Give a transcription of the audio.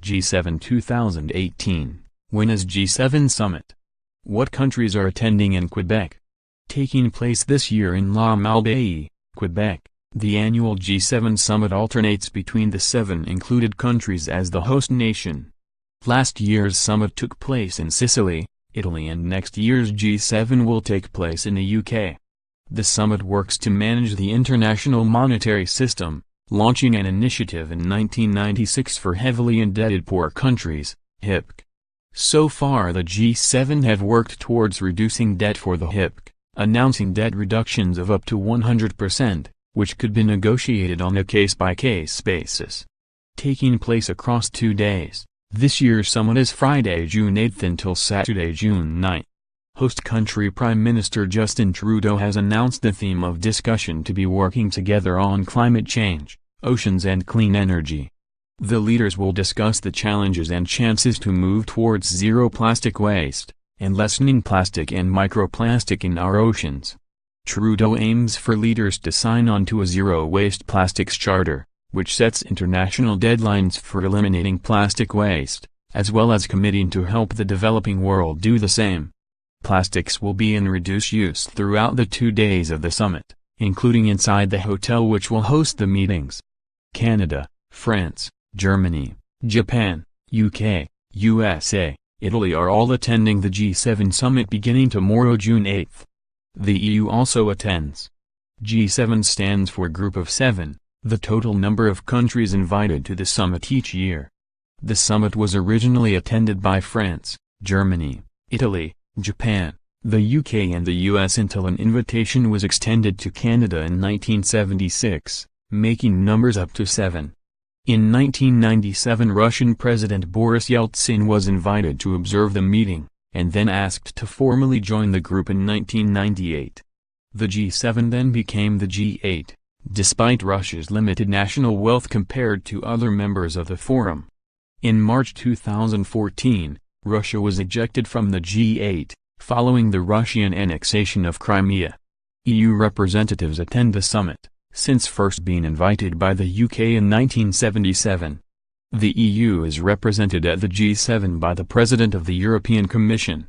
G7 2018. When is G7 Summit? What countries are attending in Quebec? Taking place this year in Malbaie, Quebec, the annual G7 Summit alternates between the 7 included countries as the host nation. Last year's summit took place in Sicily, Italy, and next year's G7 will take place in the UK. The summit works to manage the international monetary system, launching an initiative in 1996 for heavily indebted poor countries, HIPC. So far the G7 have worked towards reducing debt for the HIPC, announcing debt reductions of up to 100%, which could be negotiated on a case-by-case basis. Taking place across 2 days, this year's summit is Friday, June 8 until Saturday, June 9. Host country Prime Minister Justin Trudeau has announced the theme of discussion to be working together on climate change, oceans and clean energy. The leaders will discuss the challenges and chances to move towards zero plastic waste, and lessening plastic and microplastic in our oceans. Trudeau aims for leaders to sign on to a zero-waste plastics charter, which sets international deadlines for eliminating plastic waste, as well as committing to help the developing world do the same. Plastics will be in reduced use throughout the 2 days of the summit, including inside the hotel which will host the meetings. Canada, France, Germany, Japan, UK, USA, Italy are all attending the G7 summit beginning tomorrow, June 8. The EU also attends. G7 stands for Group of 7, the total number of countries invited to the summit each year. The summit was originally attended by France, Germany, Italy, Japan, the UK and the US until an invitation was extended to Canada in 1976, making numbers up to 7. In 1997 Russian President Boris Yeltsin was invited to observe the meeting, and then asked to formally join the group in 1998. The G7 then became the G8, despite Russia's limited national wealth compared to other members of the forum. In March 2014, Russia was ejected from the G8, following the Russian annexation of Crimea. EU representatives attend the summit, since first being invited by the UK in 1977. The EU is represented at the G7 by the President of the European Commission,